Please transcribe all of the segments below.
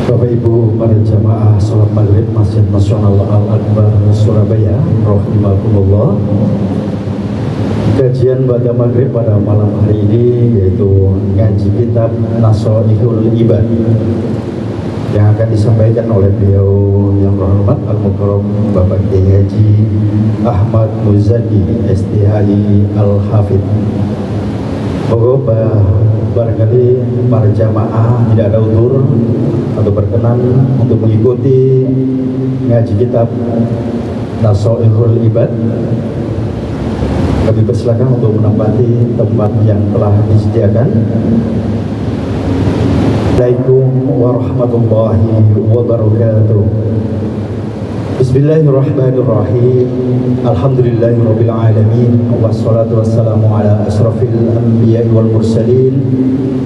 Bapak Ibu para jamaah sholat maghrib Masjid Nasional Al-Akbar Surabaya rahimakumullah. Kajian pada maghrib pada malam hari ini yaitu ngaji kitab Nasoihul Ibad yang akan disampaikan oleh beliau yang terhormat Al-Mukarram Bapak Kiai Haji Ahmad Muzaki STHI Al-Hafidh. Moga barangkali para jamaah tidak ada udzur atau berkenan untuk mengikuti ngaji kitab Nasoihul Ibad. Kami persilakan untuk menempati tempat yang telah disediakan. Assalamualaikum warahmatullahi wabarakatuh. Bismillahirrahmanirrahim. Alhamdulillahirabbil alamin. Wassalatu wassalamu ala asrafil anbiya'i wal mursalin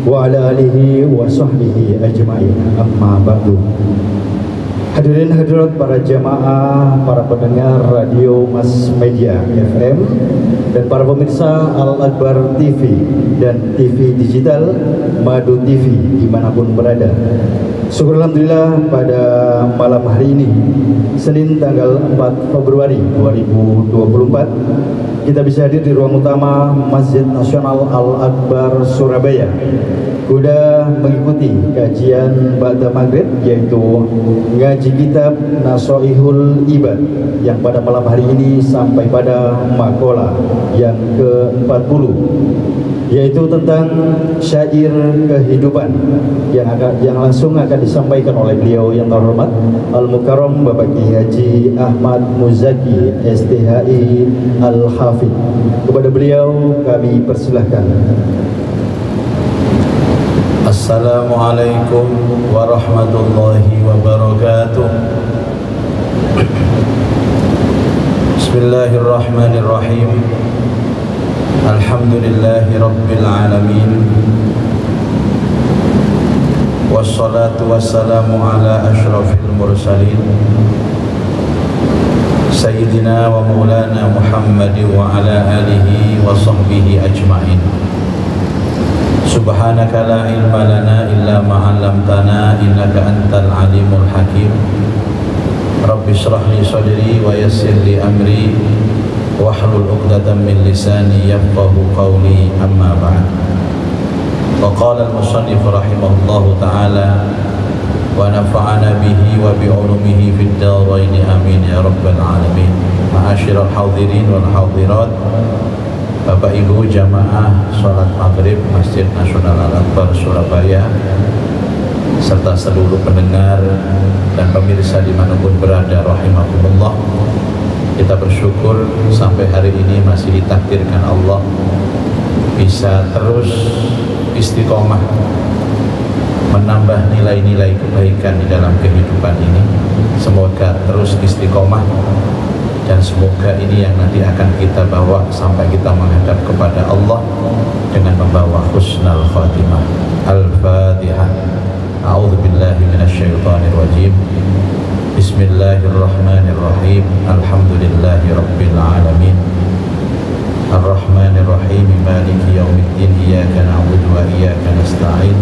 wa ala alihi wa sahbihi ajma'in. Amma ba'du. Hadirin hadirat para jamaah, para pendengar radio Mas Media FM dan para pemirsa Al-Akbar TV dan TV digital Madu TV dimanapun berada. Syukur alhamdulillah pada malam hari ini Senin tanggal 4 Februari 2024 kita bisa hadir di ruang utama Masjid Nasional Al-Akbar Surabaya sudah mengikuti kajian ba'da maghrib yaitu ngaji kitab Nasoihul Ibad yang pada malam hari ini sampai pada maqalah yang ke-40 yaitu tentang syair kehidupan yang langsung akan disampaikan oleh beliau yang terhormat Al-Mukarram Bapak Kiai Haji Ahmad Muzaki STHI Al-Hafidh. Kepada beliau kami persilahkan. Assalamualaikum warahmatullahi wabarakatuh. Bismillahirrahmanirrahim. Alhamdulillahi rabbil alamin. Wassalatu wassalamu ala ashrafil mursalin Sayyidina wa maulana Muhammadin wa ala alihi wa sahbihi ajma'in. Subhanaka la ilma lana illa ma 'allamtana innaka antal alimul hakim. Rabbi shrah li sadri wa yassir li amri wahlul 'uqdatam min lisani yafqahu qawli, amma ba'd. Wa qala al-musannif rahimahullahu ta'ala wa nafa'ana bihi wa bi 'ulumihi fid dharain amin ya rabbal alamin. Ma'asyiral hadirin wal hadirat, Bapak Ibu jamaah sholat maghrib Masjid Nasional Al-Akbar Surabaya serta seluruh pendengar dan pemirsa dimanapun berada rahimakumullah, kita bersyukur sampai hari ini masih ditakdirkan Allah bisa terus istiqomah menambah nilai-nilai kebaikan di dalam kehidupan ini. Semoga terus istiqomah dan semoga ini yang nanti akan kita bawa sampai kita menghadap kepada Allah dengan membawa husnul khatimah. Al-Fatihah. A'udzubillahi minasyaitonir rajim. Bismillahirrahmanirrahim. Alhamdulillahi rabbil alamin. Ar-Rahmanir Rahim. Maliki yaumiddin. Iyyaka na'budu wa iyyaka nasta'in.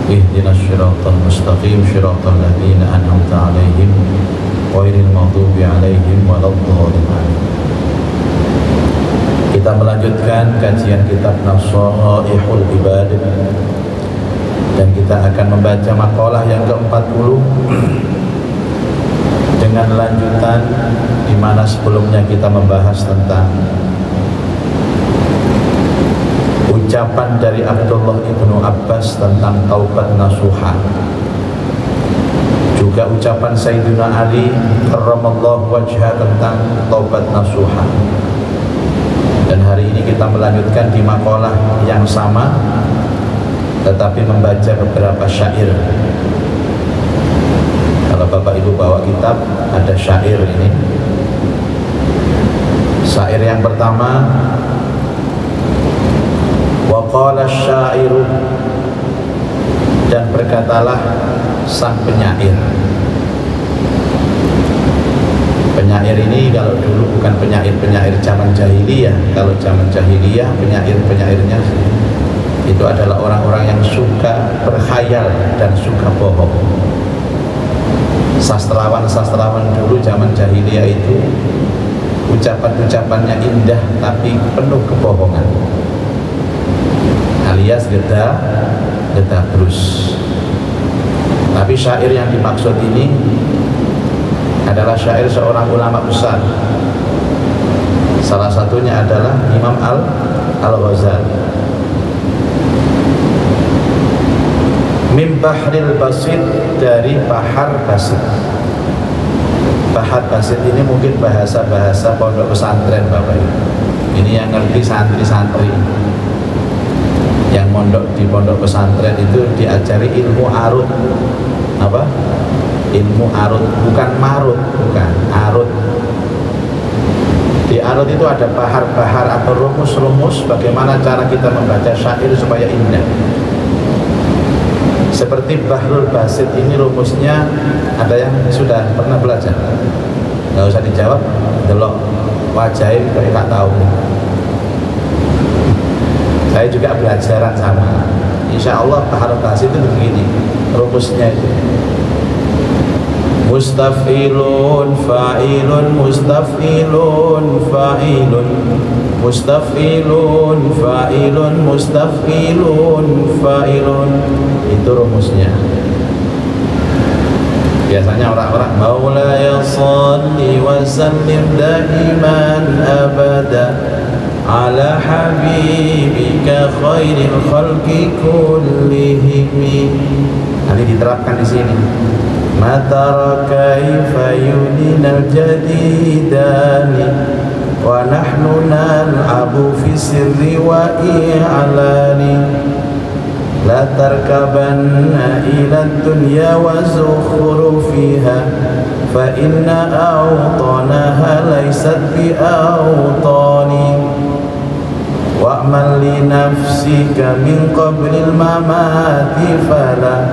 Ihdinas siratal mustaqim. Siratal ladzina an'amta 'alaihim ghairil maghdubi 'alaihim waladdallin. Kita melanjutkan kajian kitab Nasoihul Ibad dan kita akan membaca maqalah yang ke-40 dengan lanjutan di mana sebelumnya kita membahas tentang ucapan dari Abdullah ibnu Abbas tentang taubat nasuha, juga ucapan Sayyidina Ali karramallahu wajhah tentang taubat nasuha. Dan hari ini kita melanjutkan di maqalah yang sama tetapi membaca beberapa syair. Kalau Bapak Ibu bawa kitab ada syair ini. Syair yang pertama, wa qala syairu, dan berkatalah sang penyair. Penyair ini kalau dulu bukan penyair zaman jahiliyah. Kalau zaman jahiliyah penyairnya itu adalah orang-orang yang suka berkhayal dan suka bohong. sastrawan dulu zaman jahiliyah itu ucapan-ucapannya indah tapi penuh kebohongan, alias gedabrus. Tapi syair yang dimaksud ini adalah syair seorang ulama besar. Salah satunya adalah Imam Al-Ghazali. Min Bahril Basit, dari Bahar Basit. Bahar Basit ini mungkin bahasa-bahasa pondok pesantren Bapak Ibu. Ini yang ngerti santri-santri yang mondok di pondok pesantren itu diajari ilmu arut. Apa? Ilmu arut, bukan marut, bukan arut. Di arut itu ada bahar-bahar atau rumus-rumus bagaimana cara kita membaca syair supaya indah. Seperti Bahrul Basit ini rumusnya, ada yang sudah pernah belajar? Nggak usah dijawab, delok wajahnya mereka tahu. Saya juga belajaran sama. Insya Allah Bahrul Basit itu begini rumusnya itu. Mustafilun fa'ilun, mustafilun fa'ilun, mustafilun fa'ilun, mustafilun fa'ilun. Itu rumusnya. Biasanya orang-orang Maulaya shalli wa sallim daiman abada ala habibika khairil khalqi kullihim. Nanti diterapkan di sini. Matara kaifa yuninal jadidani wa nahnu nal'abu fi sirri wa i'lani. La tarkabanna ila dunya wa zukhrufiha fa inna awtanaha laysat bi awtani. Wa'mal li nafsika min qablil mamati fala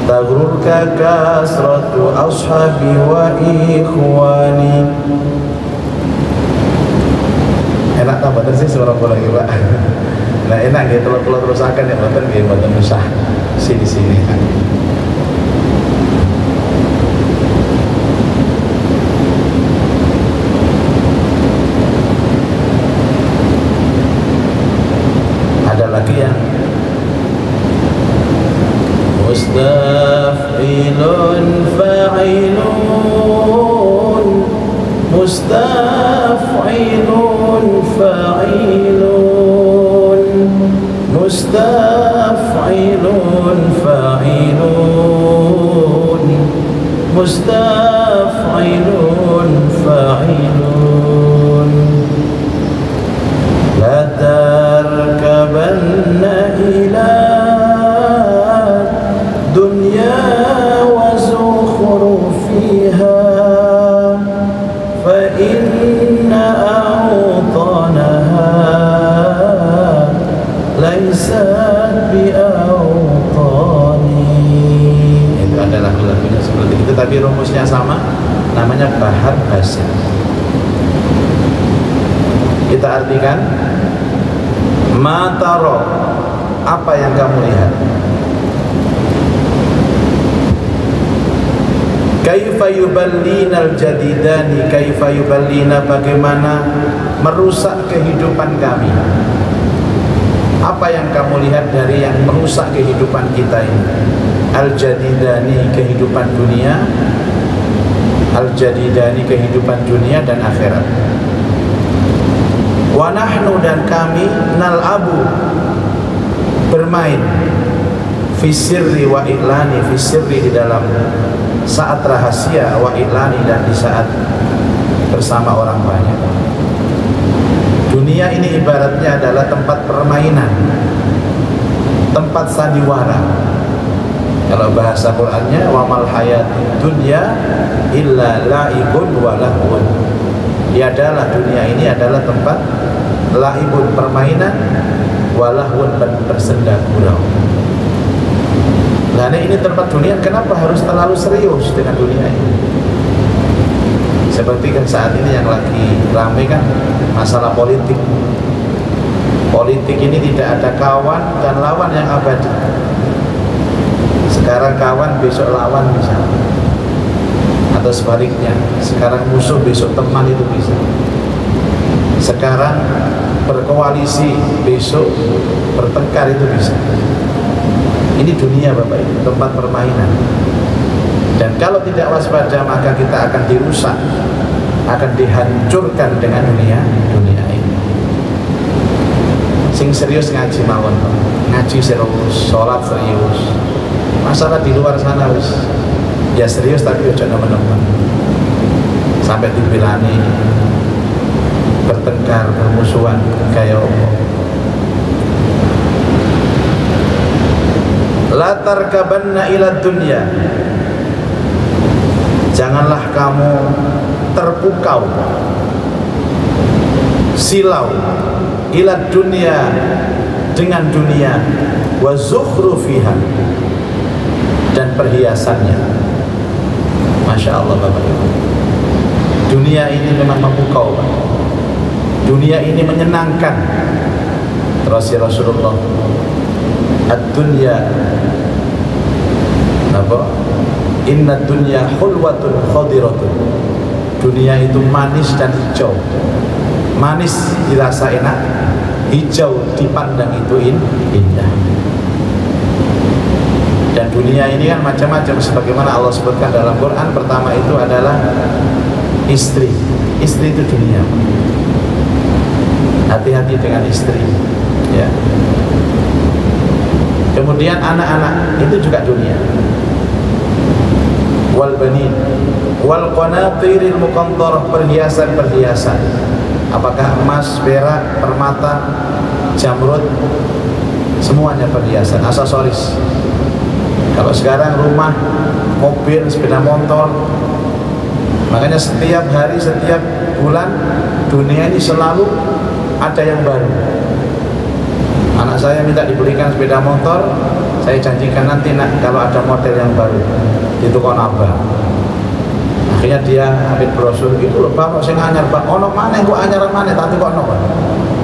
taghrurka kasratu ashabi wa ikhwani. Enak tak betul sih suara bola ini Pak? Nah enak gitu, kalau terus akan ya betul gitu, betul usah sini-sini kan. Ada lagi yang mustafilun fa'ilun, mustafilun fa'ilun, mustafilun fa'ilun, mustafilun fa'ilun. La tarkabanna ila dunya wa zukhrufiha fa inna awtanaha laysat bi awtani. Itu adalah lagunya seperti itu, tapi rumusnya sama, namanya Bahar Basit. Kita artikan, mataro, apa yang kamu lihat? Kaifa yuballinal jadidani, kaifa yuballina, bagaimana merusak kehidupan kami. Apa yang kamu lihat dari yang merusak kehidupan kita ini? Al-jadidani, kehidupan dunia, al-jadidani, kehidupan dunia dan akhirat. Wa nahnu, dan kami, nal'abu, bermain, fi sirri wa i'lani, fi sirri, di dalam saat rahasia, wa i'lani, dan di saat bersama orang banyak. Dunia ini ibaratnya adalah tempat permainan, tempat sandiwara. Kalau bahasa Qur'annya, wa mal hayatud dunya illa la'ibun wa lahwun. Adalah dunia ini adalah tempat la'ibun, permainan, wa lahwun, bersenda gurau. Nah ini tempat dunia, kenapa harus terlalu serius dengan dunia ini? Seperti kan saat ini yang lagi ramai kan masalah politik. Politik ini tidak ada kawan dan lawan yang abadi. Sekarang kawan, besok lawan misalnya. Atau sebaliknya, sekarang musuh besok teman itu bisa. Sekarang berkoalisi besok bertengkar itu bisa. Ini dunia Bapak Ibu, tempat permainan. Dan kalau tidak waspada maka kita akan dirusak, akan dihancurkan dengan dunia ini. Sing serius ngaji mawon, ngaji serius, sholat serius. Masalah di luar sana wis ya serius tapi ojo nemen-nemen. Sampai dibilani bertengkar, bermusuhan kayak apa. La tarkabanna ila dunya. Janganlah kamu terpukau, silau ila dunia, dengan dunia, wa zukhrufiha, dan perhiasannya. Masya Allah Bapak Ibu, dunia ini memang memukau, Pak. Dunia ini menyenangkan. Terus Rasulullah, ad-dunya apa? Inna dunya hulwatun khadiratun. Dunia itu manis dan hijau. Manis dirasa enak, hijau dipandang itu indah. Dan dunia ini kan macam-macam, sebagaimana Allah sebutkan dalam Quran. Pertama itu adalah istri. Istri itu dunia. Hati-hati dengan istri, ya. Kemudian anak-anak itu juga dunia. Wal banin wal qanatiril muqantarah, perhiasan-perhiasan. Apakah emas, perak, permata, jamrud, semuanya perhiasan, aksesoris. Kalau sekarang rumah, mobil, sepeda motor. Makanya setiap hari, setiap bulan dunia ini selalu ada yang baru. Anak saya minta dibelikan sepeda motor, saya janjikan nanti nak kalau ada model yang baru di toko Naba. Akhirnya dia ambil brosur gitu, loh Pak, saya nganyar Pak, ono mana yang anyaran mana, tapi kok ono Pak.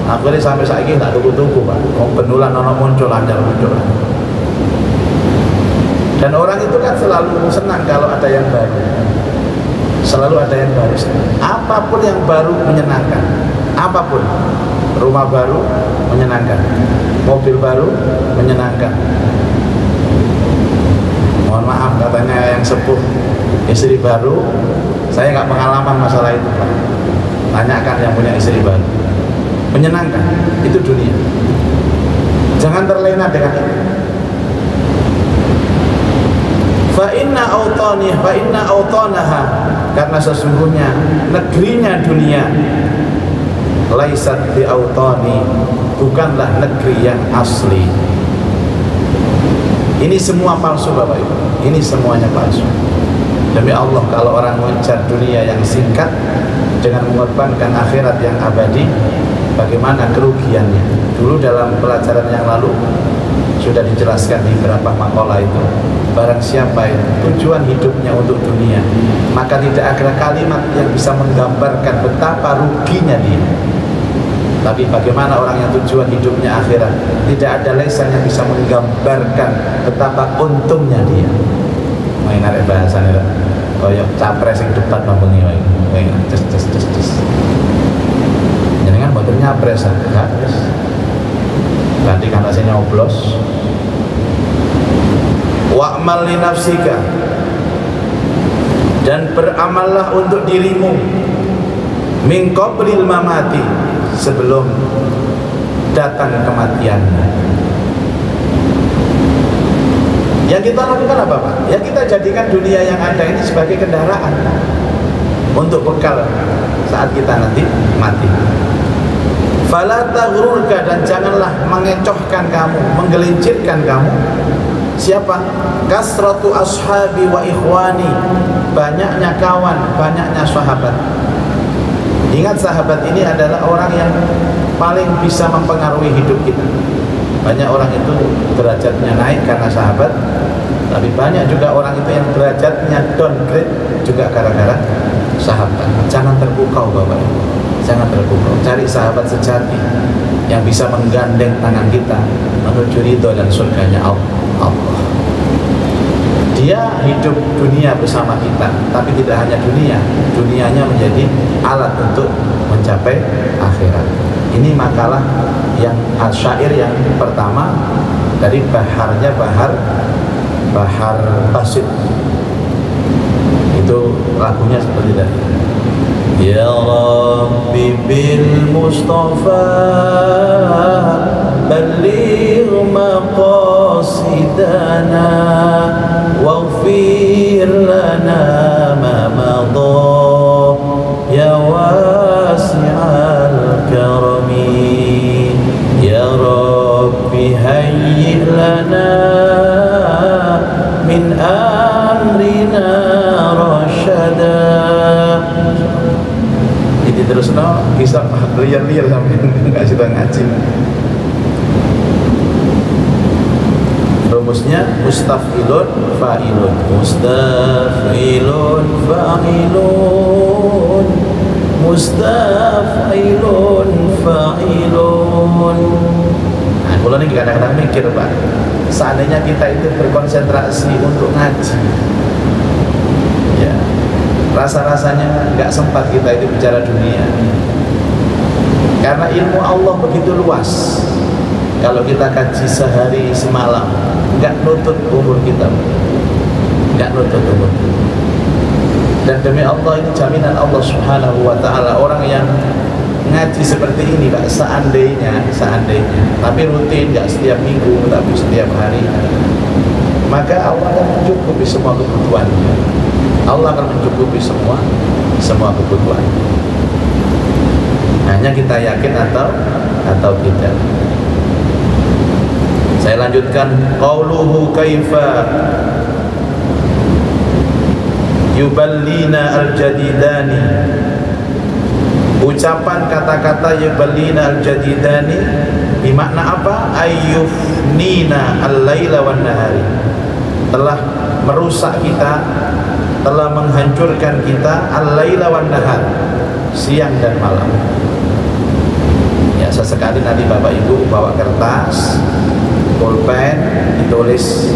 Akhirnya sampai saat ini tak tunggu-tunggu Pak, benulan ono muncul, anyar muncul. Dan orang itu kan selalu senang kalau ada yang baru. Selalu ada yang baru. Apapun yang baru menyenangkan. Apapun. Rumah baru menyenangkan, mobil baru menyenangkan. Mohon maaf katanya yang sepuh, istri baru, saya nggak pengalaman masalah itu Pak. Tanyakan yang punya istri baru. Menyenangkan, itu dunia. Jangan terlena dengan itu. Fa inna autanaha, karena sesungguhnya negerinya dunia, laisat bi autani, bukanlah negeri yang asli. Ini semua palsu Bapak Ibu, ini semuanya palsu. Demi Allah, kalau orang mengejar dunia yang singkat dengan mengorbankan akhirat yang abadi, bagaimana kerugiannya? Dulu dalam pelajaran yang lalu sudah dijelaskan di beberapa makalah itu. Barang siapa yang tujuan hidupnya untuk dunia, maka tidak ada kalimat yang bisa menggambarkan betapa ruginya dia. Tapi bagaimana orang yang tujuan hidupnya akhirat, tidak ada lesan yang bisa menggambarkan betapa untungnya dia. Main arek bahasane lho. Kaya capres sing debat mambengi wae. Ces. Jenengan mboten nyapres enggak. Nanti kan rasanya nyoblos. Wa'mal li nafsika, dan beramallah untuk dirimu, min qablil mamati, sebelum datang kematian. Yang kita lakukan apa Pak? Ya kita jadikan dunia yang ada ini sebagai kendaraan untuk bekal saat kita nanti mati. Fala taghrurka, dan janganlah mengecohkan kamu, menggelincirkan kamu. Siapa? Kasratu ashabi wa ikhwani, banyaknya kawan, banyaknya sahabat. Ingat, sahabat ini adalah orang yang paling bisa mempengaruhi hidup kita. Banyak orang itu derajatnya naik karena sahabat, tapi banyak juga orang itu yang derajatnya downgrade juga gara-gara sahabat. Jangan terpukau Bapak, jangan terpukau. Cari sahabat sejati yang bisa menggandeng tangan kita menuju ridho dan surganya Allah. Dia hidup dunia bersama kita, tapi tidak hanya dunia, dunianya menjadi alat untuk mencapai akhirat. Ini makalah yang syair yang pertama dari baharnya Bahar Basit. Itu lagunya seperti tadi. Ya Rabbi bil Mustafa balligh maqasidana waghfir lana ma madha ya wasi'al karami ya Rabbi hayyi lana min amrina rasyada. Jadi terus kisah liar-liar sampai nggak suka ngaji. Rumusnya mustafilun fa'ilun, mustafilun fa'ilun, mustafilun fa'ilun. Nah, kalau ini kadang-kadang mikir Pak, seandainya kita itu berkonsentrasi untuk ngaji, ya rasa-rasanya nggak sempat kita itu bicara dunia, karena ilmu Allah begitu luas. Kalau kita kaji sehari semalam, nggak nutut umur kita, nggak nutut umur. Dan demi Allah, ini jaminan Allah Subhanahu Wa Taala, orang yang ngaji seperti ini Pak, seandainya, tapi rutin, nggak setiap minggu, tapi setiap hari, maka Allah akan mencukupi semua kebutuhannya. Allah akan mencukupi semua kebutuhan. Hanya kita yakin atau tidak. Saya lanjutkan, qauluhu kaifa yuballina al-jadidani. Ucapan kata-kata yuballina al-jadidani bermakna apa? Ayyufnina al-laila wan nahari. Telah merusak kita, telah menghancurkan kita al-laila wan nahar, siang dan malam. Ya, sesekali nanti Bapak Ibu bawa kertas, pulpen, ditulis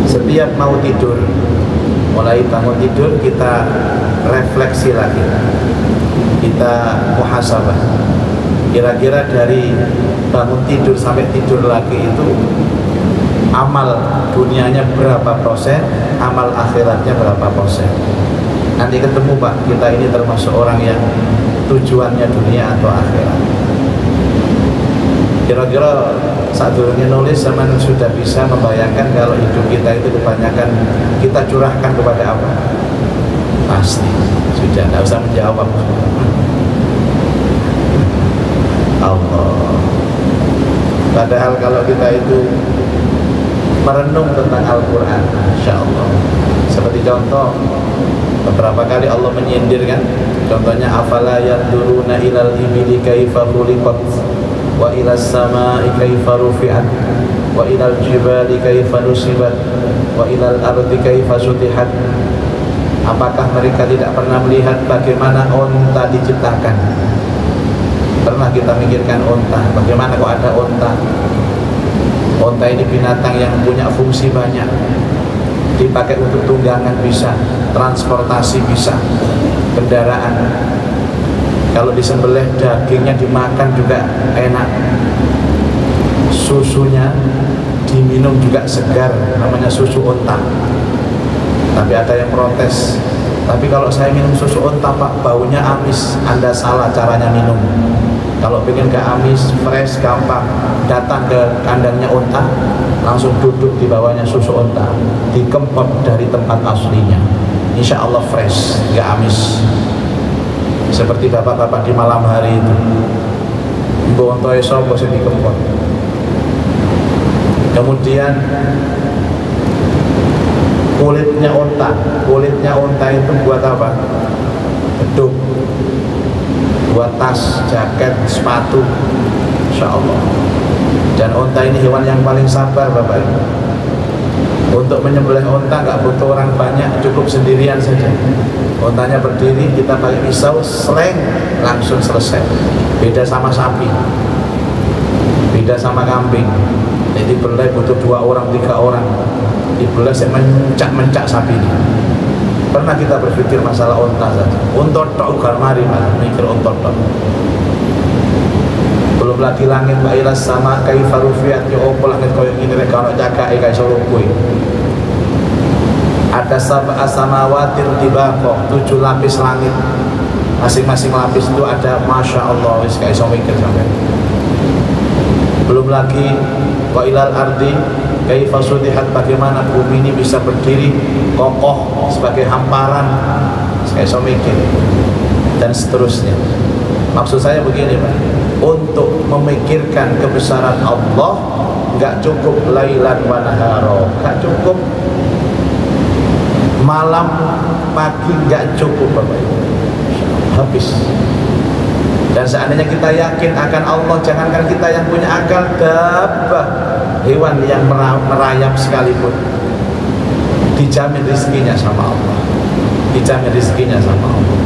setiap mau tidur. Mulai bangun tidur kita refleksi lagi, kita muhasabah. Kira-kira dari bangun tidur sampai tidur lagi itu amal dunianya berapa persen, amal akhiratnya berapa persen. Nanti ketemu Pak, kita ini termasuk orang yang tujuannya dunia atau akhirat. Kira-kira saat dulunya nulis zaman sudah bisa membayangkan kalau hidup kita itu kebanyakan kita curahkan kepada apa? Pasti sudah, tidak usah menjawab. Allah. Padahal kalau kita itu merenung tentang Al-Quran, Insya Allah, seperti contoh beberapa kali Allah menyindir kan, contohnya afala yanduruna ilal ibili kaifa khuliqat wa ilas samai kaifa rufi'at wa ilal jibali kaifa nusibat wa ilal ardi kaifa sutihat. Apakah mereka tidak pernah melihat bagaimana onta diciptakan? Pernah kita mikirkan onta, bagaimana kok ada onta? Onta ini binatang yang punya fungsi banyak, dipakai untuk tunggangan bisa, transportasi bisa, kendaraan. Kalau disembelih dagingnya dimakan juga enak, susunya diminum juga segar, namanya susu onta. Tapi ada yang protes, tapi kalau saya minum susu onta Pak, baunya amis. Anda salah caranya minum. Kalau pengen gak amis, fresh, gampang, datang ke kandangnya onta, langsung duduk di bawahnya susu onta, dikempot dari tempat aslinya, insya Allah fresh, gak amis. Seperti bapak-bapak di malam hari itu, mbok ontoe sapa sing dikempot. Kemudian kulitnya onta itu buat apa? Beduk, buat tas, jaket, sepatu, insya Allah. Dan onta ini hewan yang paling sabar Bapak Ibu. Untuk menyembelih onta nggak butuh orang banyak, cukup sendirian saja. Ontanya berdiri, kita pakai pisau, seleng, langsung selesai. Beda sama sapi, beda sama kambing. Jadi belai butuh 2 orang, 3 orang. Dibelai saya mencak sapi ini. Pernah kita berpikir masalah unta saja. Unta tok ugal mari malah mikir unta tok. Belum lagi langit wa ilas sama kaifa rufiat ya opo langit koyo ngene rek ono cakake kaya iso lumpuh. Ada sab'a samawatin tibaqo, 7 lapis langit. Masing-masing lapis itu ada masya Allah wis kaya iso mikir sampai. Belum lagi wa ilal ardi kaifa sudihat, bagaimana bumi ini bisa berdiri kokoh sebagai hamparan, saya iso mikir, dan seterusnya. Maksud saya begini Pak, untuk memikirkan kebesaran Allah nggak cukup lailan wa naharo, nggak cukup malam pagi, nggak cukup Bapak Ibu, habis. Dan seandainya kita yakin akan Allah, jangankan kita yang punya akal, dabbah, hewan yang merayap sekalipun dijamin rezekinya sama Allah, dijamin rezekinya sama Allah.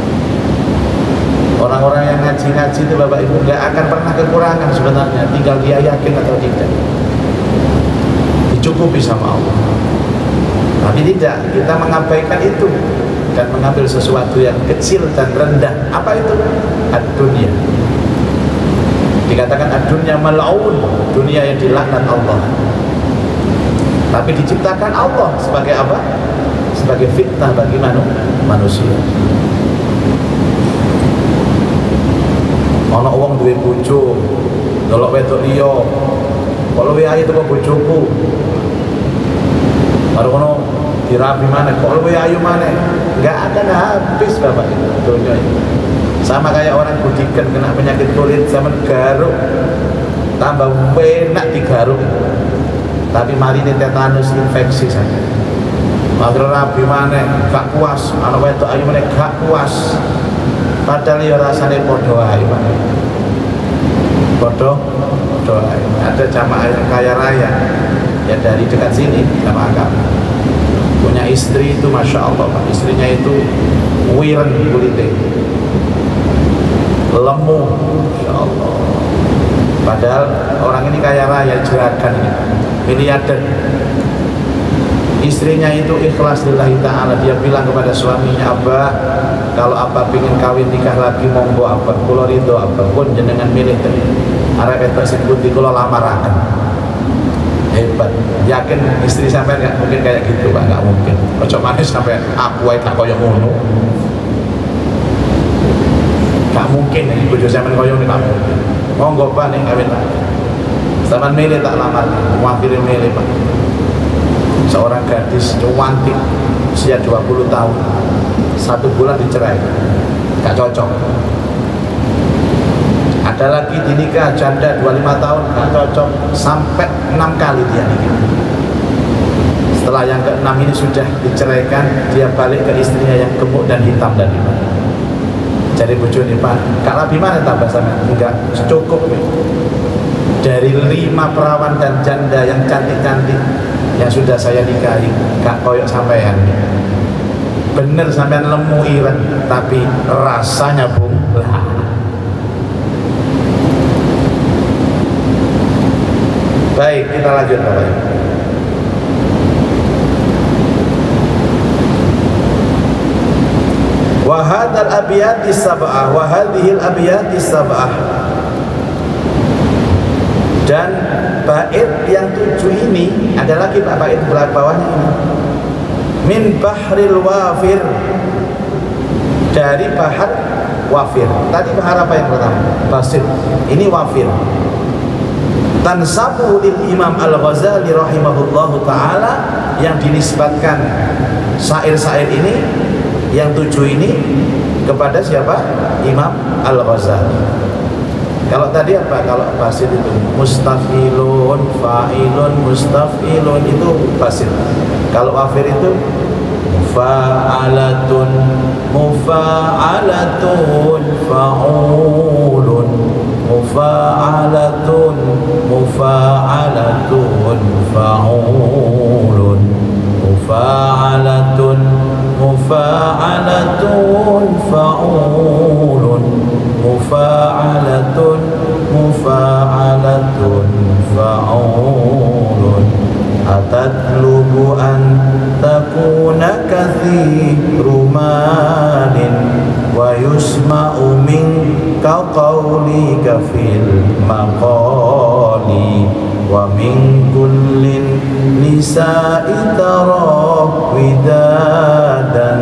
Orang-orang yang ngaji-ngaji itu Bapak Ibu nggak akan pernah kekurangan sebenarnya, tinggal dia yakin atau tidak, dicukupi sama Allah. Tapi tidak, kita mengabaikan itu dan mengambil sesuatu yang kecil dan rendah. Apa itu? Ad-dunya. Dikatakan ad-dunya mal'un, dunia yang dilaknat Allah. Tapi diciptakan Allah sebagai apa? Sebagai fitnah bagi manusia. Ana wong duwe bojo, delok wedok liya, kok luwe ayu teko bojoku. Baru kono dirapi mana, kok luwe ayu mana? Enggak akan habis Bapak itu dunia ini. Sama kayak orang budikan kena penyakit kulit zaman garuk, tambah enak digaruk, tapi mari ini tetanus infeksi saja. Mager rabi mana, gak puas, anak wedok ayu mana gak puas. Padahal ya rasanya podo ae mana, podo ae. Ada jamaah yang kaya raya, ya dari dekat sini jamaah kami, punya istri itu masya Allah Pak, istrinya itu wiren kulitnya, lemu, masya Allah. Padahal orang ini kaya raya, juragan ini, miliarder. Istrinya itu ikhlas lillahi ta'ala, dia bilang kepada suaminya, Abah, kalau Abah ingin kawin nikah lagi monggo Abah, kula ridho Abah, pun jenengan milih tadi arek wedok sing pundi kula lamaraken. Hebat, yakin istri sampai nggak mungkin kayak gitu Pak, nggak mungkin. Ojo manis sampai aku wae tak koyo ngono. Nggak mungkin nih, bojo sampean koyo ngene nggak mungkin. Monggo Pak nih kawin. Sampean milih tak lamar, wakil milih Pak. Seorang gadis cantik usia 20 tahun 1 bulan dicerai, gak cocok. Ada lagi dinikah janda 25 tahun gak cocok, sampai 6 kali dia nikah. Setelah yang ke-6 ini sudah diceraikan, dia balik ke istrinya yang gemuk dan hitam tadi. Jadi bojone Pak, kak Nabi mana tambah sama? Enggak cukup nih. Dari 5 perawan dan janda yang cantik-cantik yang sudah saya nikahi, gak koyok sampean. Bener sampean lemu iren, tapi rasanya bung lah. Baik, kita lanjut Bapak Ibu. Wa hadzal abiyati sab'ah wa hadhil abiyati sab'ah. Dan bait yang 7 ini ada lagi Pak, bait bawahnya ini. Min bahril wafir, dari bahar wafir. Tadi bahar apa yang pertama? Basit. Ini wafir. Tansabu lil Imam Al-Ghazali rahimahullahu ta'ala, yang dinisbatkan syair-syair ini yang 7 ini kepada siapa? Imam Al-Ghazali. Kalau tadi apa? Kalau basit itu mustafilun, fa'ilun, mustafilun itu basit. Kalau wafir itu mufa'alatun, mufa'alatun, fa'ulun, mufa'alatun, mufa'alatun, fa'ulun, mufa'alatun, mufa'alatun, fa'ulun, mufa'alatun, mufa'alatun, fa'ulun. an takuna kathiru malin wa yusma'u minka qawlika fil maqali wa min kullin nisa'i tara widadan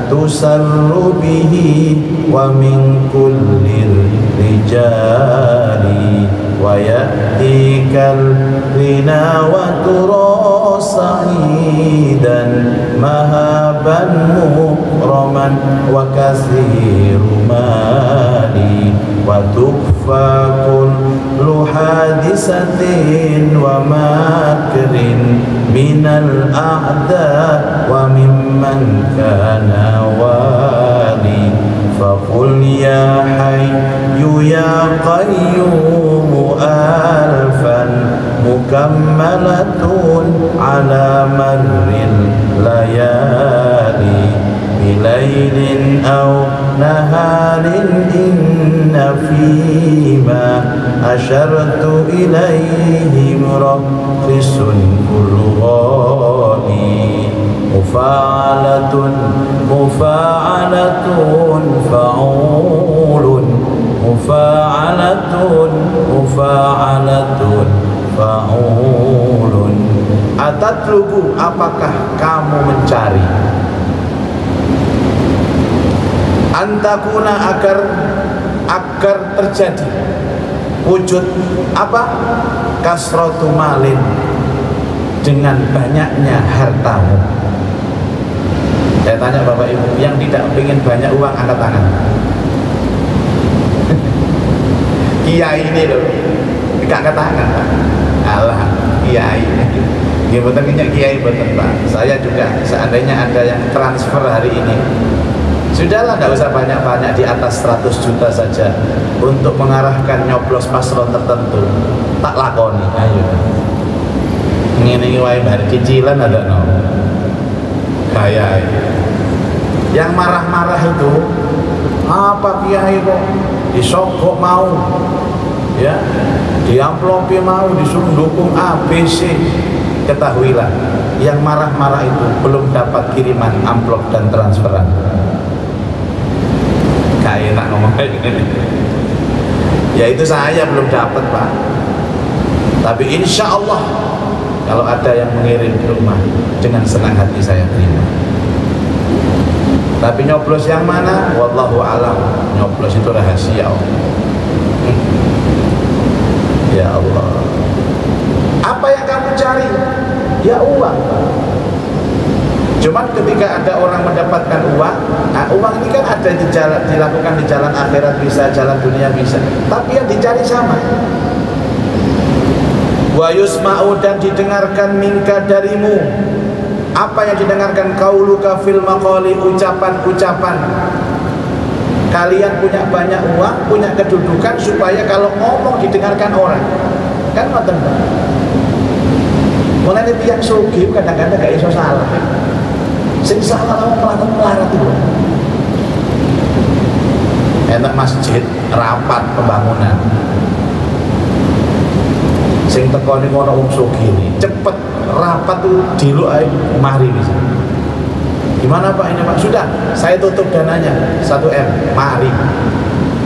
tusarru bihi wa min kullir rijali wa ya'tikal lina wa tura sa'idan mahaban muhraman wa kathiru mali wa tukfa kullu hadisatin wa makrin minal a'da wa mimman kana wali faqul ya hayyu ya qayyum alfan mukammalatun ala marril layali bilailin aw naharin inna fima asyartu ilaihim raqisun kullu ghali mufa'alatun mufa'alatun fa'ulun mufa'alatun mufa'alatun fa'ulun. Atatlubu, apakah kamu mencari antakuna agar terjadi wujud apa? Kasratu malin, dengan banyaknya hartamu. Saya tanya Bapak Ibu, yang tidak ingin banyak uang angkat tangan. Kiai ini loh, tidak angkat tangan Pak. Alah, kiai. Ya betul kiai betul Pak. Saya juga seandainya ada yang transfer hari ini, sudahlah, nggak usah banyak-banyak, di atas 100 juta saja untuk mengarahkan nyoblos paslon tertentu, tak lakoni. Ayo ini wae bar cicilan ada no kayak yang marah-marah itu apa kiai kok disogok mau ya, diamplopi mau, disuruh dukung ABC. Ketahuilah yang marah-marah itu belum dapat kiriman amplop dan transferan. Kayak enak ngomong kayak gini. Ya itu saya belum dapat Pak. Tapi insya Allah kalau ada yang mengirim ke rumah, dengan senang hati saya terima. Tapi nyoblos yang mana? Wallahu alam. Nyoblos itu rahasia. Ya Allah. Apa yang kamu cari? Ya uang. Cuman ketika ada orang mendapatkan uang, nah uang ini kan ada di jalan, dilakukan di jalan akhirat bisa, jalan dunia bisa. Tapi yang dicari sama. Wa yusma'u, dan didengarkan minka darimu. Apa yang didengarkan? Qauluka fil maqali, ucapan-ucapan. Kalian punya banyak uang, punya kedudukan, supaya kalau ngomong didengarkan orang. Kan ngoten Pak. Mulane tiyang sugih kadang-kadang gak iso salah. Sing salah kamu melarat itu. Enak masjid rapat pembangunan. Sing teko ning ana wong sugih iki, cepet rapat tuh diluk ae mari wis. Gimana Pak ini Pak? Sudah, saya tutup dananya 1M, mari.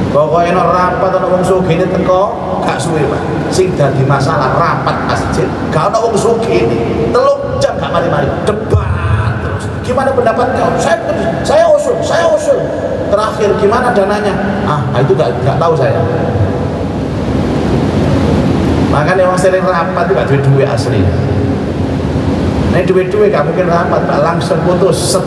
Pokoknya rapat ana wong sugih teko, gak suwe Pak. Sing dadi masalah rapat masjid, gak ana wong sugih ini. 3 jam gak mari-mari, debat terus. Gimana pendapat kau? Saya usul. Terakhir gimana dananya? Itu gak tahu saya. Makanya yang sering rapat itu gak duit asli. Nah duit gak mungkin rapat Pak, langsung putus set.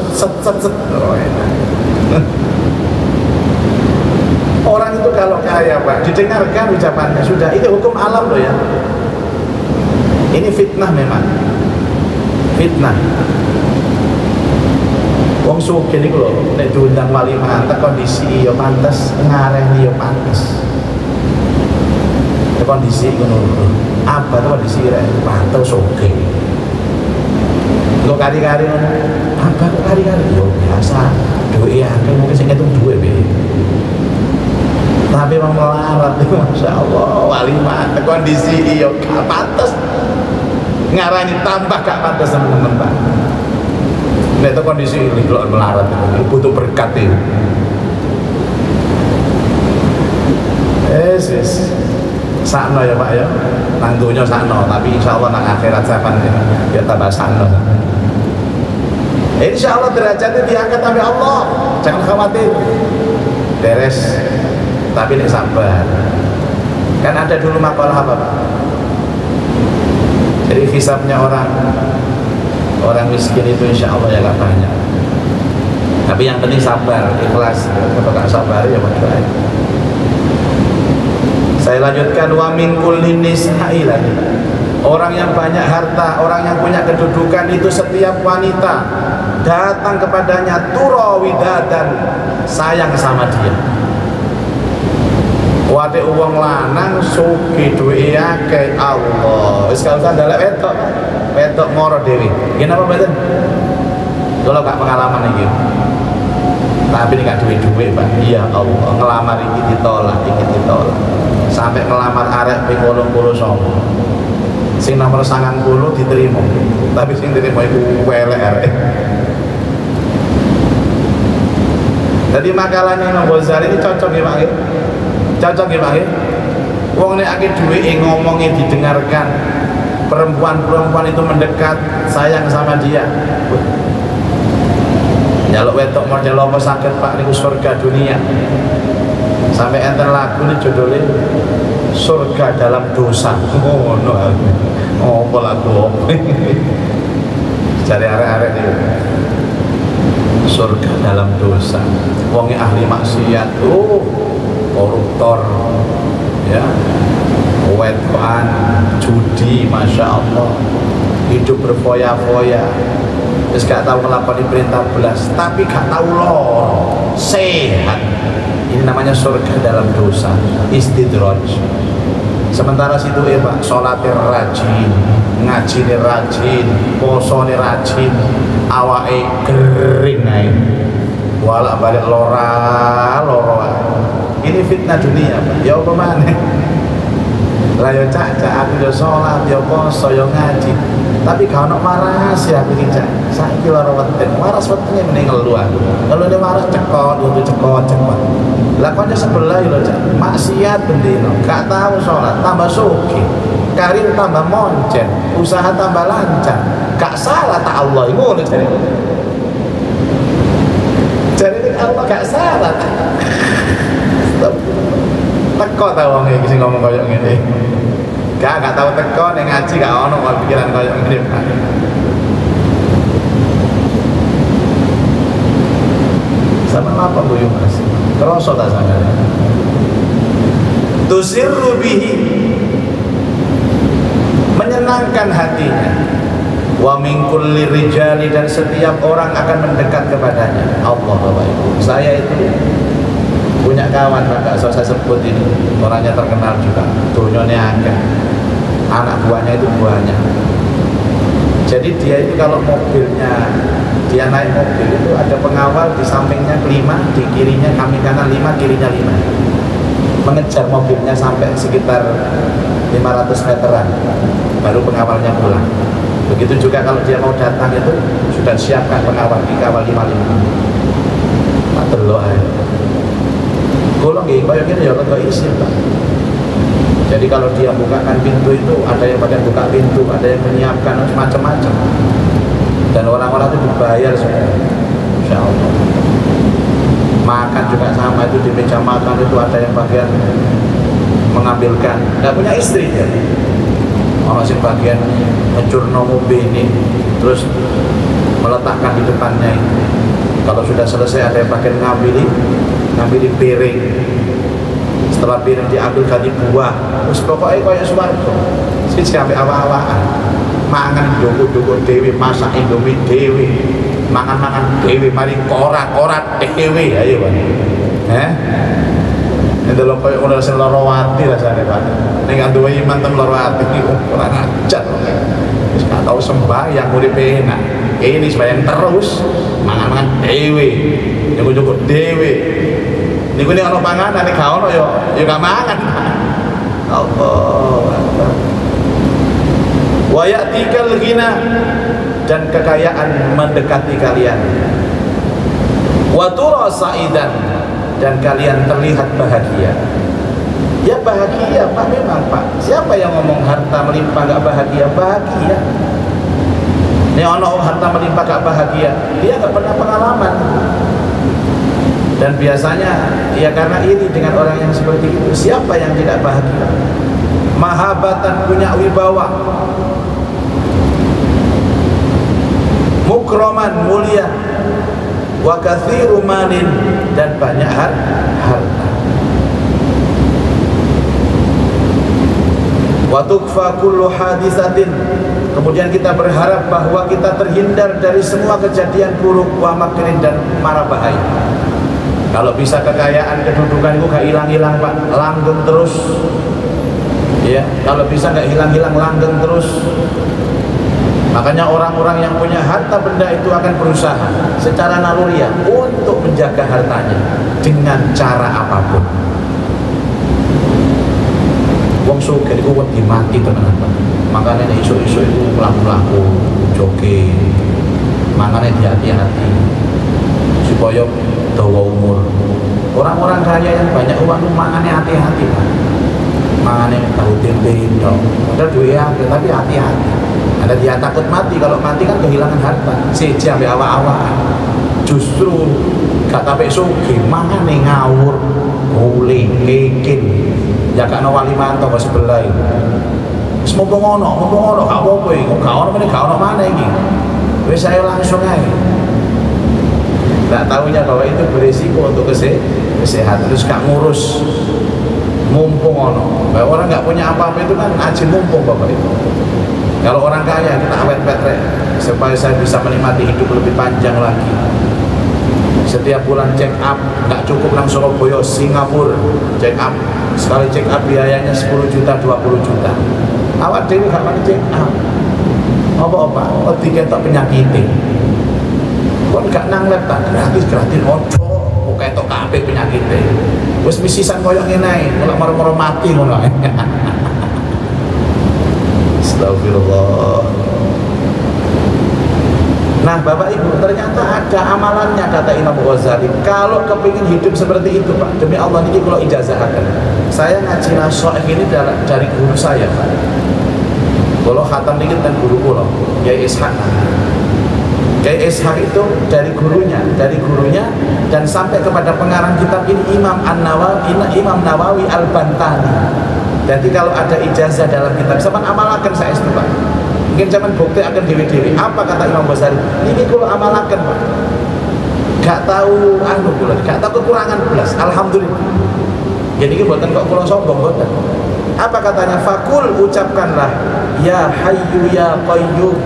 Oh, orang itu kalau kaya Pak, didengarkan ucapannya, sudah. Itu hukum alam loh ya. Ini fitnah memang. Fitnah. Wong sugih niku lho, nek diundang wali mantek kondisi ya pantes, ngareni ya pantes. Kondisi ngono. Apa tuh kondisi rek pantes sugih. Kok kari-kari apa kok kari-kari yo biasa. Duwe akeh mungkin sing ketung duwe be. Tapi memang melarat, Masya Allah, wali mantek kondisi yo pantes. ngarani tambah gak pantes temen-temen Pak. Nek itu kondisi ini kalau melarat itu butuh berkat itu. Yes. Sakno ya Pak ya. Nang donya sakno, tapi insyaallah nang akhirat sampean ya tambah sakno. Insyaallah derajatnya diangkat oleh Allah. Jangan khawatir. Beres. Tapi nek sabar. Kan ada dulu makalah apa Pak? Jadi hisabnya orang miskin itu insya Allah ya gak banyak. Tapi yang penting sabar, ikhlas. Kalau gak sabar ya baik. Saya lanjutkan, wa min kullin nisa'i lagi. Orang yang banyak harta, orang yang punya kedudukan itu setiap wanita datang kepadanya turawidadan, sayang sama dia. Wate uang lanang suki duwe akeh Allah. Wis gak usah ndelok wedok moro dhewe. Nggih napa mboten? Kalau gak pengalaman iki. Tapi nek gak duwe Pak. Iya Allah, ngelamar iki ditolak. Sampai ngelamar arek ping 89. Sing nomor 90 diterima. Tapi sing diterima iku welek arek. Jadi makalahnya Imam Ghazali ini cocok ya Pak. Cocok ya Pak ya. Wong nek akeh duweke ngomongnya didengarkan, perempuan itu mendekat, sayang sama dia. Nyaluk wedok model apa sakit Pak niku surga dunia. Sampai enten lagu ini judulnya surga dalam dosa. Ngono apa lagu apa? Cari arek-arek niku. Surga dalam dosa. Wonge ahli maksiat. Koruptor, ya, wedoan, judi, masya Allah, hidup berfoya-foya, terus gak tahu melakoni perintah belas, tapi gak tahu lor, sehat. Ini namanya surga dalam dosa, istidraj. Sementara situ ya Pak, sholatnya rajin, ngajine rajin, posone rajin, awake kering ae, walak balik loro. Ini fitnah dunia Pak. Ya apa maneh? Lah ya cak aku yo salat, yo poso, yo ngaji. Tapi gak ono waras ya aku iki cak. Saiki lara weten. Waras wetenge mending ngelu aku. Kalau dia waras cekot, kudu cekot. Lah kanca sebelah lho cak. Maksiat bendino, gak tahu salat, tambah sugih. Karir tambah moncen, usaha tambah lancar. Gak salah tak Allah ngono jare. Jare Allah gak salah. Teko ta wong iki sing ngomong koyo ngene. Gak tahu teko ning ngaji gak ono pikiran koyo ngene Pak. Sama apa Bu Mas? Kroso ta sampeyan. Tusirru bihi, menyenangkan hatinya. Wa min kulli rijali, dan setiap orang akan mendekat kepadanya. Allah Bapak Ibu. Saya itu punya kawan Pak, gak usah saya sebut ini, orangnya terkenal juga, dunyanya agak, anak buahnya itu banyak. Jadi dia itu kalau mobilnya, dia naik mobil itu ada pengawal di sampingnya 5, di kirinya kami kanan 5, kirinya 5, mengejar mobilnya sampai sekitar 500 meteran, baru pengawalnya pulang. Begitu juga kalau dia mau datang itu sudah siapkan pengawal, dikawal 5-5. Pak delok ae. Kalau nggih kaya ngene ya kok isin Pak. Jadi kalau dia bukakan pintu itu ada yang pada buka pintu, ada yang menyiapkan macam-macam. Dan orang-orang itu dibayar semua. Insyaallah. Makan juga sama, itu di meja makan itu ada yang bagian mengambilkan. Enggak punya istri ya. Orang sing bagian ngecurno mobil ini terus meletakkan di depannya ini. Kalau sudah selesai ada yang bagian ngambil piring. Setelah piring diambil ganti buah. Terus pokoknya kayak swarga. Siji ambek awak-awakan. Mangan ndoko-ndoko dhewe, masak indomie dhewe. Mangan-mangan dhewe, mari korak-korak dhewe. Ayo Pak. Ndelok koyo ngono sing lara ati rasane Pak. Ning gak duwe iman tem lara ati iki ora ngajar. Wis gak tau sembahyang uripe enak. Ini sembahyang terus, mangan-mangan dhewe. Nyukur-nyukur dhewe. Niku nek ana panganan nek gak ono ya gak mangan. Allah. wa ya'tikal ghina, dan kekayaan mendekati kalian, wa tura sa'idan, dan kalian terlihat bahagia. Ya bahagia Pak, memang Pak. Siapa yang ngomong harta melimpah gak bahagia? Bahagia. Ini ono harta melimpah gak bahagia, dia gak pernah pengalaman. Dan biasanya ya karena iri dengan orang yang seperti itu. Siapa yang tidak bahagia? Mahabatan, punya wibawa, mukroman, mulia, wa kathiru malin, dan banyak harta. Wa tukfa kullu hadisatin, kemudian kita berharap bahwa kita terhindar dari semua kejadian buruk, wa makrin, dan mara bahaya. Kalau bisa kekayaan, kedudukan itu gak hilang-hilang Pak, langgeng terus. Ya, kalau bisa gak hilang-hilang, langgeng terus. Makanya orang-orang yang punya harta benda itu akan berusaha secara naluriah untuk menjaga hartanya dengan cara apapun. Wong sugih iku wedi mati tenan Pak. Makanya isu-isu itu mlaku-mlaku, joget. Makanya hati-hati supaya dawa umur. Orang-orang kaya yang banyak uang itu makanya hati-hati Pak. Makanya tahu tempe dong. Ada duit tapi hati-hati. Ada dia takut mati, kalau mati kan kehilangan harta. Sejak sampai awal-awal. Justru kata sugih makanya ngawur, guling, lekin. Ya gak ono wali manto kok sebelah iki. Wis mumpung ono, gak apa-apa iki. Gak ono mana iki. Wis saya langsung ae. Gak tahunya bahwa itu berisiko untuk kesehatan, terus gak ngurus. Mumpung ono. Bahwa orang gak punya apa-apa itu kan aji mumpung Bapak itu. Kalau orang kaya kita awet petrek supaya saya bisa menikmati hidup lebih panjang lagi. Setiap bulan check up, nggak cukup nang Surabaya, Singapura check up. Sekali check up biayanya 10 juta, 20 juta. Awak dewi gak pernah check up. Apa-apa, tiket tak penyakit. Kon gak nang lab tak gratis ojo. Kok ketok kabeh penyakit. Wis misisan koyo ngene ae, ora maro-maro mati ngono ae. Astagfirullah. Nah Bapak Ibu, ternyata ada amalannya kata Imam Ghazali. Kalau kepingin hidup seperti itu Pak, demi Allah ini kalau ijazahakan. Saya ngaji nasoh ini dari guru saya Pak. Kalau khatam dikit dan guru kulo, Kiai Ishaq. Kiai Ishaq itu dari gurunya dan sampai kepada pengarang kitab ini Imam Nawawi Al-Bantani. Jadi kalau ada ijazah dalam kitab, sama amalakan saya itu Pak. Mungkin zaman bukti akan dewi-dewi. Apa kata Imam Ghazali? Ini kalau amalakan Pak. Gak tahu gak tahu kekurangan belas. Alhamdulillah. Jadi ini buatan kok pulau sombong buatan. Apa katanya? Fakul, ucapkanlah ya hayyu ya qayyum,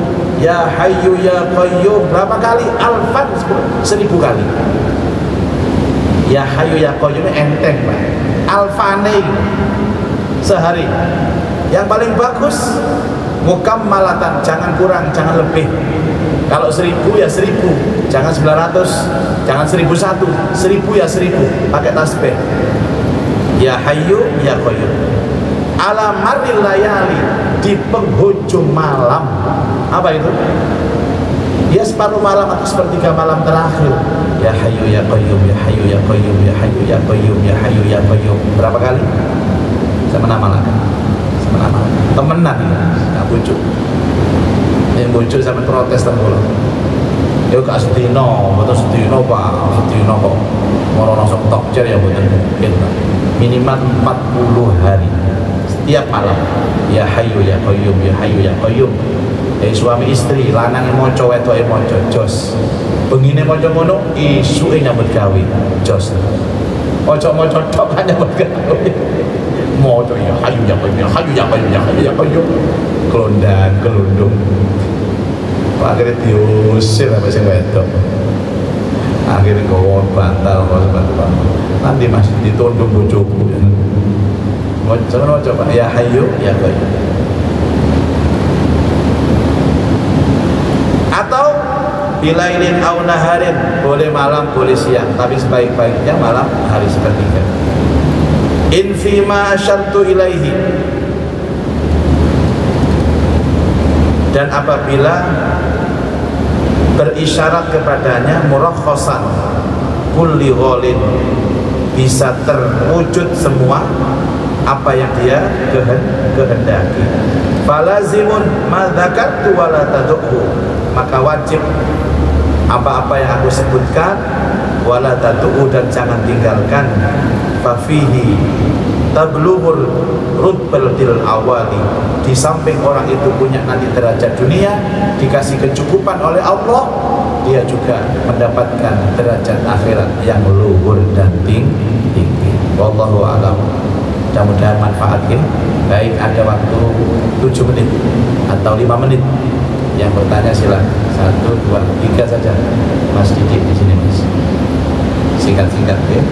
ya hayyu ya qayyum. Berapa kali? Alfan, 1000 kali. Ya hayyu ya qayyum enteng Pak. Alfane sehari. Yang paling bagus mukammalatan, jangan kurang, jangan lebih. Kalau 1000 ya 1000, jangan 900, jangan 1001, 1000 ya 1000, pakai tasbih. Ya hayyu ya qayyum. Ala marril layali, di penghujung malam. Apa itu? Ya separuh malam atau sepertiga malam terakhir. Ya hayyu ya qayyum, ya hayyu ya qayyum, ya hayyu ya qayyum, ya hayyu ya qayyum. Berapa kali? Sama nama lagi. Temenan ya, nggak bujuk. Yang bujuk sama protes temulah. Dia gak sedino, betul sedino Pak, sedino kok. Mau langsung tokcer ya betul mungkin. Minimal 40 hari setiap malam. Ya hayyu ya qayyum, ya hayyu ya qayyum. Suami istri, lanang moco, wedoke moco, jos. Bengine moco ngono, isuke nyambut gawe, jos. Moco tok kan nyambut gawe. Moco ya hayyu ya qayyum, ya hayyu ya qayyum, ya hayyu ya qayyum. Kelondang, kelundung. Akhirnya diusir sampai sing wedok. Akhirnya gowo bantal kok sebab nanti masih ditundung bojoku. Coba ya hayyu ya qayyum. Atau bilailin au naharin, boleh malam boleh siang, tapi sebaik-baiknya malam hari sepertiga. In fima asyartu ilaihi, dan apabila berisyarat kepadanya murakhasan kulli ghalin, bisa terwujud semua apa yang dia kehendaki. Falazimun ma dzakartu wa la tad'u, maka wajib apa-apa yang aku sebutkan, wala tad'u, dan jangan tinggalkan. Fa fihi tablughur rutbal til awali, di samping orang itu punya nanti derajat dunia, dikasih kecukupan oleh Allah, dia juga mendapatkan derajat akhirat yang luhur dan tinggi. Wallahu a'lam. Mudah-mudahan manfaat ya. Baik, ada waktu 7 menit atau 5 menit. Yang bertanya silakan. 1, 2, 3 saja. Mas Didik di sini, Mas. Singkat-singkat ya.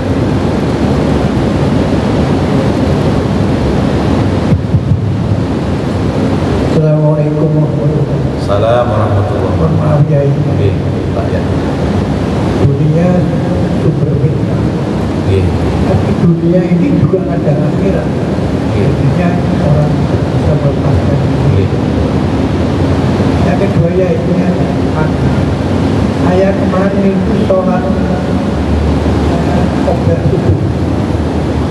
Assalamualaikum warahmatullahi wabarakatuh. Assalamualaikum warahmatullahi wabarakatuh. Maaf ya, Oke, Pak ya. dunia sumber fitnah. Oke. Tapi dunia ini juga ada akhirat. Jadinya orang bisa melepaskan diri. Oke. Yang kedua yaitu saya kemarin itu sholat qobliyah subuh.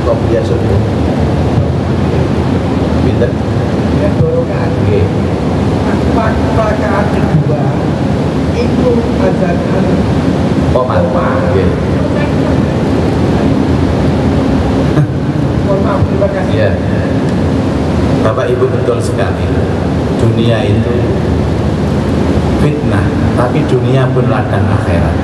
Qobliyah subuh. Pinter. Ya 2 rakaat. Oke. Pas rakaat kedua itu azan Qomat. Oke. mohon maaf, terima kasih. Ya. Bapak Ibu, betul sekali. Dunia itu fitnah, tapi dunia pun ladang akhirat.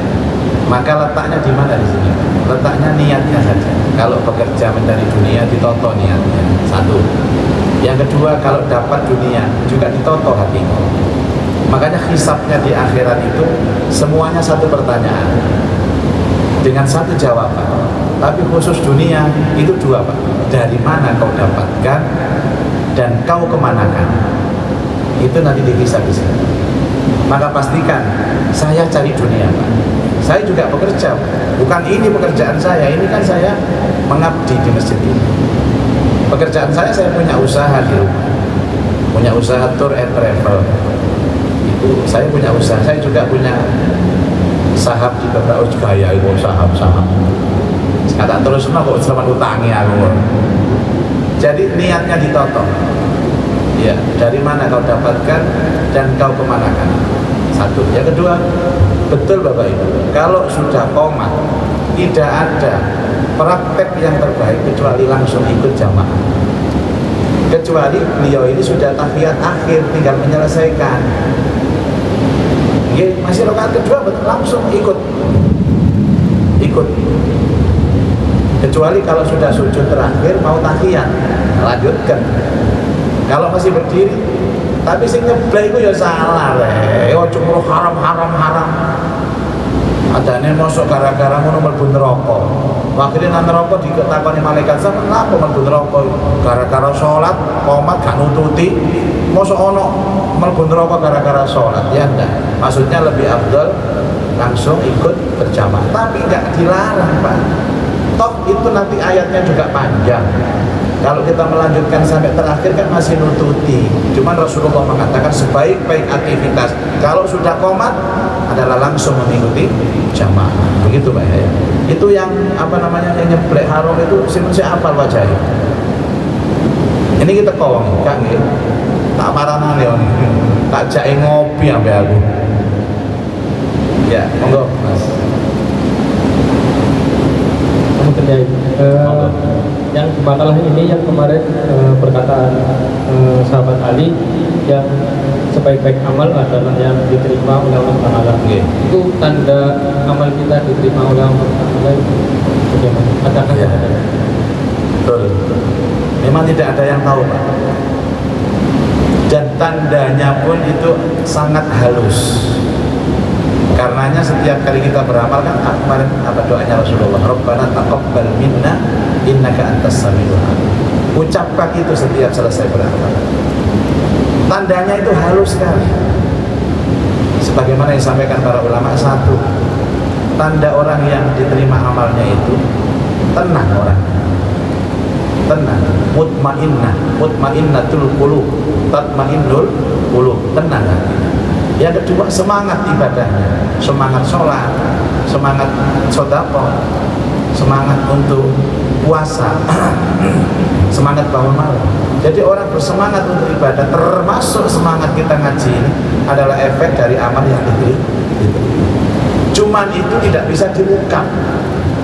Maka letaknya di mana di sini? Letaknya niatnya saja. Kalau bekerja mencari dunia, ditoto niatnya. 1. Yang kedua, kalau dapat dunia juga ditoto hatinya. Makanya hisabnya di akhirat itu semuanya satu pertanyaan dengan 1 jawaban. Tapi khusus dunia itu 2, Pak. Dari mana kau dapatkan dan kau kemanakan? Itu nanti dihisab di sini. Maka pastikan saya cari dunia, Pak. Saya juga bekerja, bukan ini pekerjaan saya. Ini kan saya mengabdi di masjid ini. Pekerjaan saya punya usaha di rumah, punya usaha tour and travel. Itu saya punya usaha. Saya juga punya saham di beberapa gaya itu saham. Kata terus kok selamat utangi aku. Jadi niatnya ditoto. Ya, dari mana kau dapatkan dan kau kemanakan? 1. Yang kedua, betul Bapak Ibu, kalau sudah qomat tidak ada praktek yang terbaik kecuali langsung ikut jamaah. Kecuali beliau ini sudah tahiyat akhir, tinggal menyelesaikan. Masih rakaat kedua, betul langsung ikut. Kecuali kalau sudah sujud terakhir mau tahiyat, lanjutkan. Kalau masih berdiri, tapi sing nyebleh itu ya salah ojo mulu haram. Adane mosok gara-gara ngono mlebu neraka. Wakile nang neraka ditakoni malaikat sampeyan napa mlebu neraka? Gara-gara salat, qomat gak nututi. Mosok ono mlebu neraka gara-gara salat? Ya enggak. Maksudnya lebih afdal langsung ikut berjamaah. Tapi enggak dilarang, Pak. Toh itu nanti ayatnya juga panjang. Kalau kita melanjutkan sampai terakhir kan masih nututi. Cuman Rasulullah mengatakan sebaik-baik aktivitas kalau sudah qomat adalah langsung mengikuti jamaah. Begitu Pak ya. Itu yang yang nyeblek haram itu saya apal wajahnya. Ini kita kawang, Kak nggih. Tak paranan ya. Tak jake ngopi sampai aku. Ya, monggo Mas. Yang makalah ini yang kemarin perkataan sahabat Ali yang sebaik-baik amal adalah yang diterima oleh Allah Ta'ala. Itu tanda amal kita diterima oleh Allah Ta'ala. Bagaimana? Adakah ada? Betul. Memang tidak ada yang tahu, Pak. Dan tandanya pun itu sangat halus. Karenanya setiap kali kita beramal kan kemarin apa doanya Rasulullah, Rabbana taqabbal minna innaka antas samiul alim. Ucapkan itu setiap selesai beramal. Tandanya itu halus sekali. Sebagaimana yang disampaikan para ulama, 1, tanda orang yang diterima amalnya itu tenang orang. Tenang, mutmainnatul qulub. tatmainnul qulub, tenang hati. Yang kedua, semangat ibadahnya, semangat sholat, semangat sedekah, semangat untuk puasa, semangat bangun malam. Jadi orang bersemangat untuk ibadah, termasuk semangat kita ngaji ini adalah efek dari amal yang diterima. Cuman itu tidak bisa diungkap,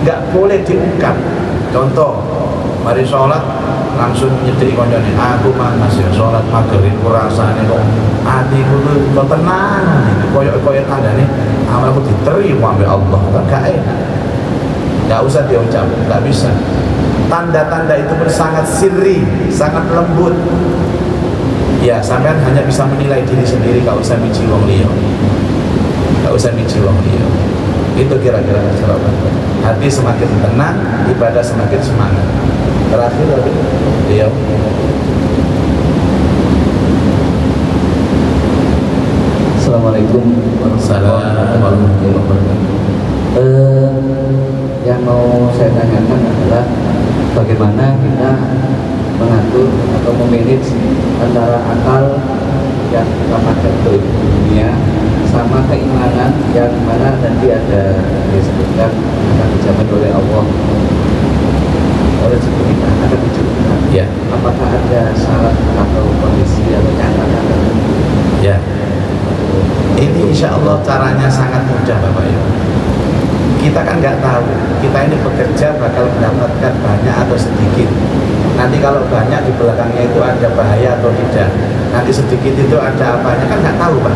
nggak boleh diungkap. Contoh, mari sholat langsung nyedeki koncone, aku mah masih sholat maghrib rasane kok atiku kok tenang iki koyo tandane amalku diterima oleh Allah. Kan gak enak, nggak usah diucap, nggak bisa. Tanda-tanda itu pun sangat sirri, sangat lembut. Ya, sampean hanya bisa menilai diri sendiri, gak usah miji wong liya, gak usah miji wong liya. Itu kira-kira jawaban. Hati semakin tenang, ibadah semakin semangat. Terakhir lagi, dia. Assalamualaikum warahmatullahi wabarakatuh. Yang mau saya tanyakan adalah bagaimana kita mengatur atau memanage antara akal yang kita pakai untuk dunia sama keimanan yang mana nanti ada disebutkan akan dijamin oleh Allah oleh kita akan dijadikan. Ya. Apakah ada syarat atau kondisi atau catatan? Ya. Ini insya Allah caranya sangat mudah Bapak Ibu. Kita kan nggak tahu kita ini bekerja bakal mendapatkan banyak atau sedikit. Nanti kalau banyak di belakangnya itu ada bahaya atau tidak, nanti sedikit itu ada apanya, kan nggak tahu Pak.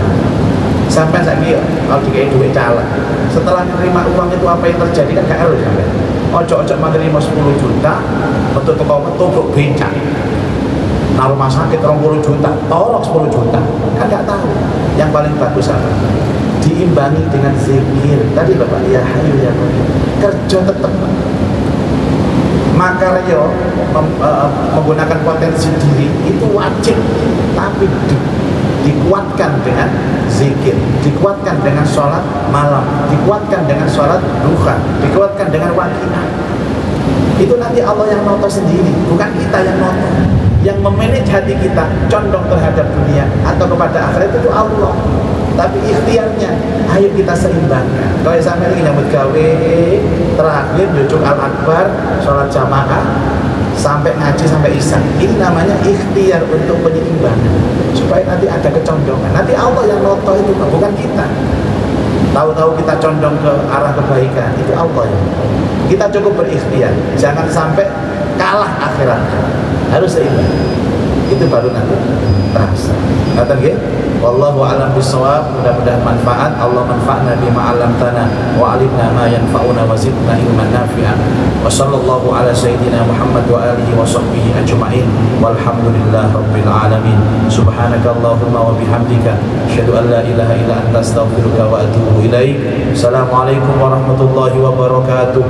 Sampai lagi kalau dikasih duit caleg, setelah menerima uang itu apa yang terjadi kan nggak harus sampai. Ojo-ojo menerima 10 juta untuk toko becak, nah rumah sakit 20 juta, tolong 10 juta, kan nggak tahu. Yang paling bagus apa? Diimbangi dengan zikir. Tadi Bapak, ya hayu ya qayyum, kerja tetap. Makaryo menggunakan potensi diri itu wajib, tapi dikuatkan dengan zikir, dikuatkan dengan sholat malam, dikuatkan dengan sholat duha, dikuatkan dengan waqiah. Itu nanti Allah yang noto sendiri, bukan kita yang noto. Yang memanage hati kita condong terhadap dunia atau kepada akhirat itu Allah. Tapi ikhtiarnya, ayo kita seimbangkan. Kalau sampai lagi nyambut gawe, terakhir duduk al-akbar, sholat jamaah, sampai ngaji sampai isya. Ini namanya ikhtiar untuk penyeimbangan, supaya nanti ada kecondongan. Nanti Allah yang noto itu, bukan kita. Tahu-tahu kita condong ke arah kebaikan, itu Allah yang. Kita cukup berikhtiar, jangan sampai kalah akhirat. Harus seimbang. Itu baru nanti terasa. Kata nggih? Wallahu a'lam bishawab. Mudah-mudahan manfaat. Allah manfa'na bima 'allamtana wa 'allimna ma yanfa'una wa zidna ilman nafi'an. Wa sallallahu ala sayyidina Muhammad wa alihi wa sahbihi ajma'in. Walhamdulillahi rabbil alamin. Subhanakallahumma wa bihamdika asyhadu an la ilaha illa anta astaghfiruka wa atubu ilaik. Assalamualaikum warahmatullahi wabarakatuh.